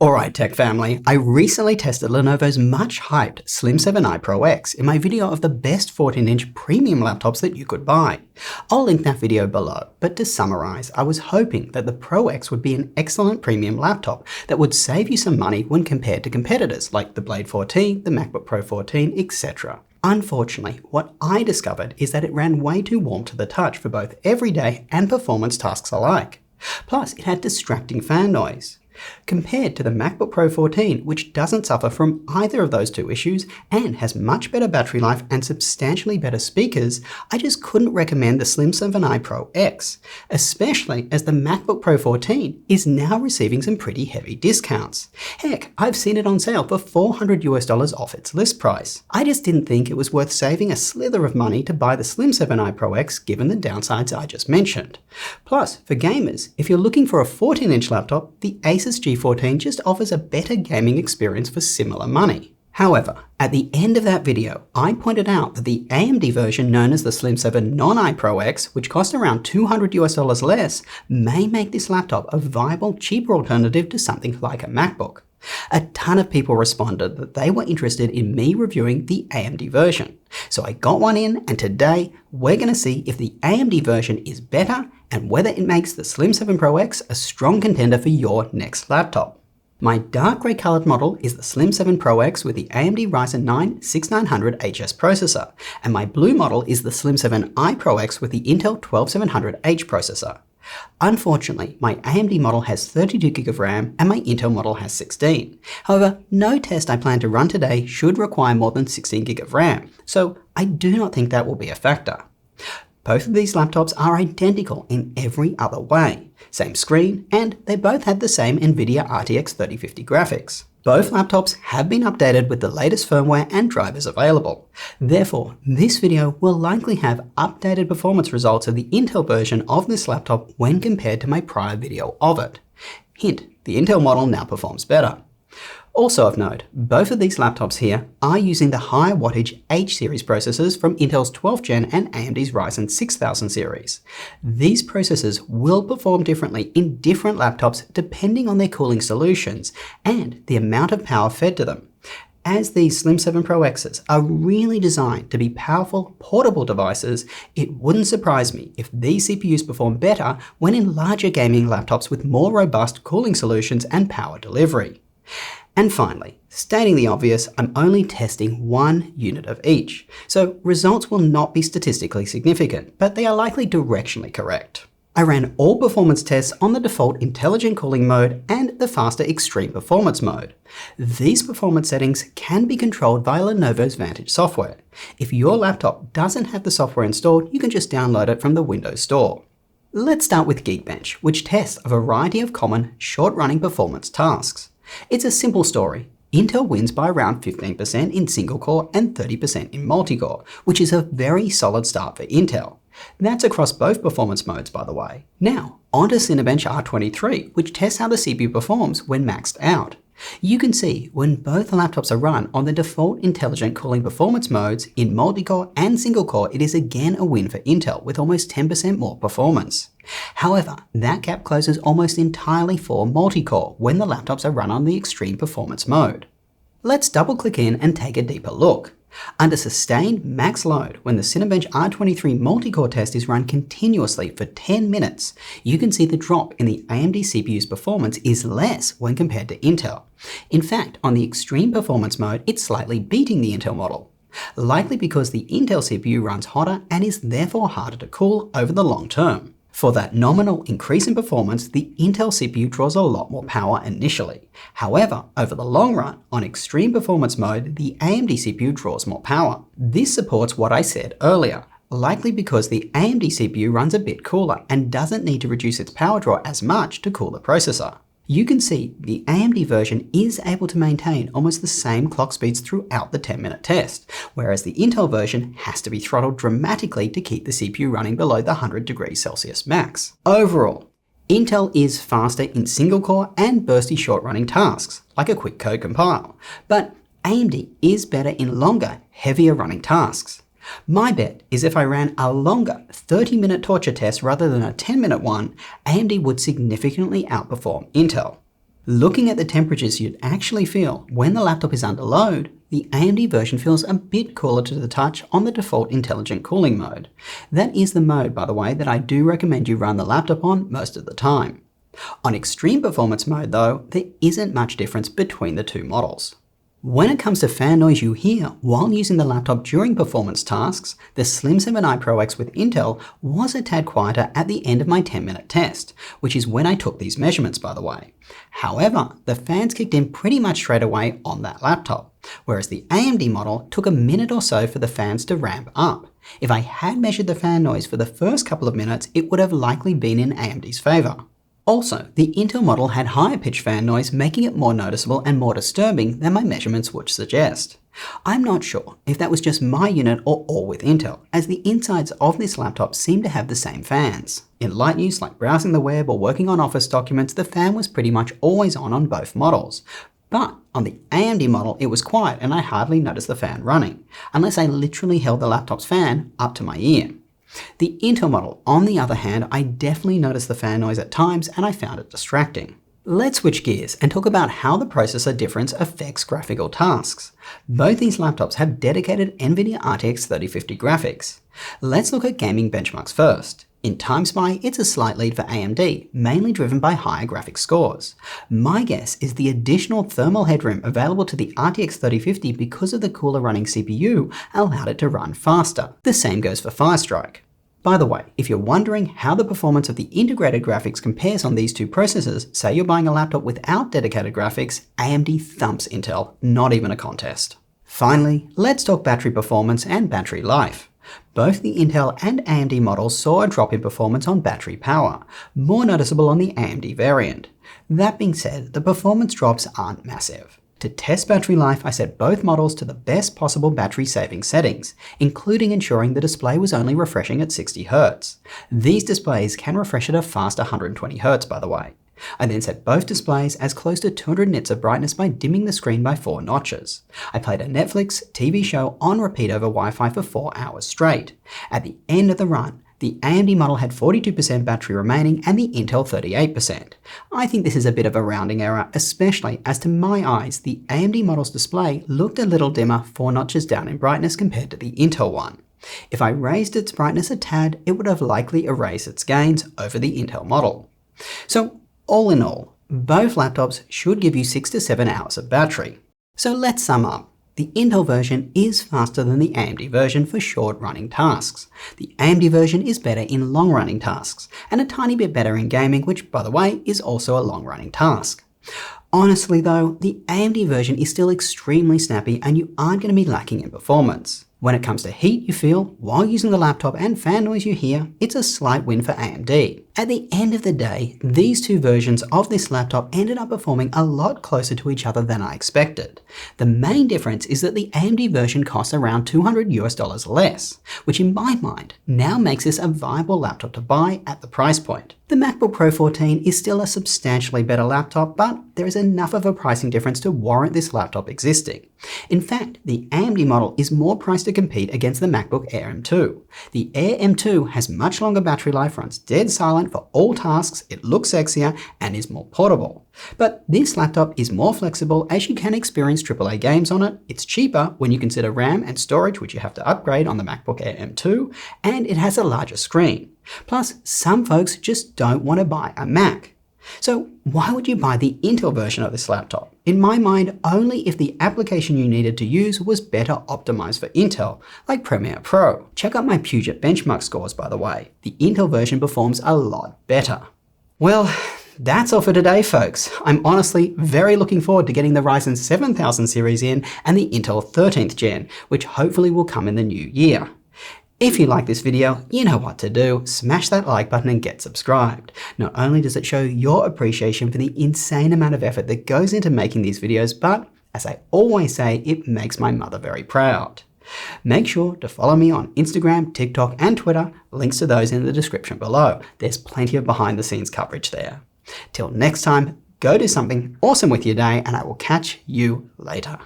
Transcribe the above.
Alright tech family, I recently tested Lenovo's much hyped Slim 7i Pro X in my video of the best 14-inch premium laptops that you could buy. I'll link that video below, but to summarize, I was hoping that the Pro X would be an excellent premium laptop that would save you some money when compared to competitors like the Blade 14, the MacBook Pro 14, etc. Unfortunately, what I discovered is that it ran way too warm to the touch for both everyday and performance tasks alike. Plus, it had distracting fan noise. Compared to the MacBook Pro 14, which doesn't suffer from either of those two issues and has much better battery life and substantially better speakers, I just couldn't recommend the Slim 7i Pro X, especially as the MacBook Pro 14 is now receiving some pretty heavy discounts. Heck, I've seen it on sale for $400 off its list price. I just didn't think it was worth saving a slither of money to buy the Slim 7i Pro X given the downsides I just mentioned. Plus, for gamers, if you're looking for a 14-inch laptop, the Asus G14 just offers a better gaming experience for similar money. However, at the end of that video, I pointed out that the AMD version known as the Slim 7 Non-i Pro X, which cost around $200 less, may make this laptop a viable, cheaper alternative to something like a MacBook. A ton of people responded that they were interested in me reviewing the AMD version. So I got one in, and today we're going to see if the AMD version is better and whether it makes the Slim 7 Pro X a strong contender for your next laptop. My dark grey coloured model is the Slim 7 Pro X with the AMD Ryzen 9 6900HS processor, and my blue model is the Slim 7i Pro X with the Intel 12700H processor. Unfortunately, my AMD model has 32GB of RAM and my Intel model has 16. However, no test I plan to run today should require more than 16GB of RAM, so I do not think that will be a factor. Both of these laptops are identical in every other way. Same screen, and they both have the same NVIDIA RTX 3050 graphics. Both laptops have been updated with the latest firmware and drivers available. Therefore, this video will likely have updated performance results of the Intel version of this laptop when compared to my prior video of it. Hint, the Intel model now performs better. Also of note, both of these laptops here are using the higher wattage H-series processors from Intel's 12th gen and AMD's Ryzen 6000 series. These processors will perform differently in different laptops depending on their cooling solutions and the amount of power fed to them. As these Slim 7 Pro X's are really designed to be powerful, portable devices, it wouldn't surprise me if these CPUs perform better when in larger gaming laptops with more robust cooling solutions and power delivery. And finally, stating the obvious, I'm only testing one unit of each, so results will not be statistically significant, but they are likely directionally correct. I ran all performance tests on the default intelligent cooling mode and the faster extreme performance mode. These performance settings can be controlled via Lenovo's Vantage software. If your laptop doesn't have the software installed, you can just download it from the Windows Store. Let's start with Geekbench, which tests a variety of common, short-running performance tasks. It's a simple story. Intel wins by around 15% in single-core and 30% in multi-core, which is a very solid start for Intel. That's across both performance modes, by the way. Now, onto Cinebench R23, which tests how the CPU performs when maxed out. You can see when both laptops are run on the default intelligent cooling performance modes in multi-core and single-core, it is again a win for Intel with almost 10% more performance. However, that gap closes almost entirely for multi-core when the laptops are run on the extreme performance mode. Let's double-click in and take a deeper look. Under sustained max load, when the Cinebench R23 multi-core test is run continuously for 10 minutes, you can see the drop in the AMD CPU's performance is less when compared to Intel. In fact, on the extreme performance mode, it's slightly beating the Intel model, likely because the Intel CPU runs hotter and is therefore harder to cool over the long term. For that nominal increase in performance, the Intel CPU draws a lot more power initially. However, over the long run, on extreme performance mode, the AMD CPU draws more power. This supports what I said earlier, likely because the AMD CPU runs a bit cooler and doesn't need to reduce its power draw as much to cool the processor. You can see the AMD version is able to maintain almost the same clock speeds throughout the 10-minute test, whereas the Intel version has to be throttled dramatically to keep the CPU running below the 100 degrees Celsius max. Overall, Intel is faster in single-core and bursty short-running tasks, like a quick code compile, but AMD is better in longer, heavier running tasks. My bet is if I ran a longer 30-minute torture test rather than a 10-minute one, AMD would significantly outperform Intel. Looking at the temperatures you'd actually feel when the laptop is under load, the AMD version feels a bit cooler to the touch on the default intelligent cooling mode. That is the mode, by the way, that I do recommend you run the laptop on most of the time. On extreme performance mode though, there isn't much difference between the two models. When it comes to fan noise you hear while using the laptop during performance tasks, the Slim 7i Pro X with Intel was a tad quieter at the end of my 10-minute test, which is when I took these measurements, by the way. However, the fans kicked in pretty much straight away on that laptop, whereas the AMD model took a minute or so for the fans to ramp up. If I had measured the fan noise for the first couple of minutes, it would have likely been in AMD's favor. Also, the Intel model had higher pitch fan noise, making it more noticeable and more disturbing than my measurements would suggest. I'm not sure if that was just my unit or all with Intel, as the insides of this laptop seem to have the same fans. In light use like browsing the web or working on Office documents, the fan was pretty much always on both models. But on the AMD model, it was quiet and I hardly noticed the fan running, unless I literally held the laptop's fan up to my ear. The Intel model, on the other hand, I definitely noticed the fan noise at times and I found it distracting. Let's switch gears and talk about how the processor difference affects graphical tasks. Both these laptops have dedicated NVIDIA RTX 3050 graphics. Let's look at gaming benchmarks first. In Time Spy, it's a slight lead for AMD, mainly driven by higher graphics scores. My guess is the additional thermal headroom available to the RTX 3050 because of the cooler running CPU allowed it to run faster. The same goes for Firestrike. By the way, if you're wondering how the performance of the integrated graphics compares on these two processors, say you're buying a laptop without dedicated graphics, AMD thumps Intel, not even a contest. Finally, let's talk battery performance and battery life. Both the Intel and AMD models saw a drop in performance on battery power, more noticeable on the AMD variant. That being said, the performance drops aren't massive. To test battery life, I set both models to the best possible battery saving settings, including ensuring the display was only refreshing at 60 Hz. These displays can refresh at a fast 120 Hz, by the way. I then set both displays as close to 200 nits of brightness by dimming the screen by 4 notches. I played a Netflix TV show on repeat over Wi-Fi for 4 hours straight. At the end of the run, the AMD model had 42% battery remaining and the Intel 38%. I think this is a bit of a rounding error, especially as to my eyes, the AMD model's display looked a little dimmer 4 notches down in brightness compared to the Intel one. If I raised its brightness a tad, it would have likely erased its gains over the Intel model. So, all in all, both laptops should give you 6 to 7 hours of battery. So let's sum up. The Intel version is faster than the AMD version for short-running tasks. The AMD version is better in long-running tasks, and a tiny bit better in gaming, which, by the way, is also a long-running task. Honestly though, the AMD version is still extremely snappy and you aren't going to be lacking in performance. When it comes to heat you feel while using the laptop and fan noise you hear, it's a slight win for AMD. At the end of the day, these two versions of this laptop ended up performing a lot closer to each other than I expected. The main difference is that the AMD version costs around $200 less, which in my mind now makes this a viable laptop to buy at the price point. The MacBook Pro 14 is still a substantially better laptop, but there is enough of a pricing difference to warrant this laptop existing. In fact, the AMD model is more priced to compete against the MacBook Air M2. The Air M2 has much longer battery life, runs dead silent for all tasks, it looks sexier, and is more portable. But this laptop is more flexible as you can experience AAA games on it, it's cheaper when you consider RAM and storage, which you have to upgrade on the MacBook Air M2, and it has a larger screen. Plus, some folks just don't want to buy a Mac. So why would you buy the Intel version of this laptop? In my mind, only if the application you needed to use was better optimized for Intel, like Premiere Pro. Check out my Puget benchmark scores, by the way. The Intel version performs a lot better. Well, that's all for today, folks. I'm honestly very looking forward to getting the Ryzen 7000 series in and the Intel 13th gen, which hopefully will come in the new year. If you like this video, you know what to do. Smash that like button and get subscribed. Not only does it show your appreciation for the insane amount of effort that goes into making these videos, but as I always say, it makes my mother very proud. Make sure to follow me on Instagram, TikTok, and Twitter. Links to those in the description below. There's plenty of behind the scenes coverage there. Till next time, go do something awesome with your day, and I will catch you later.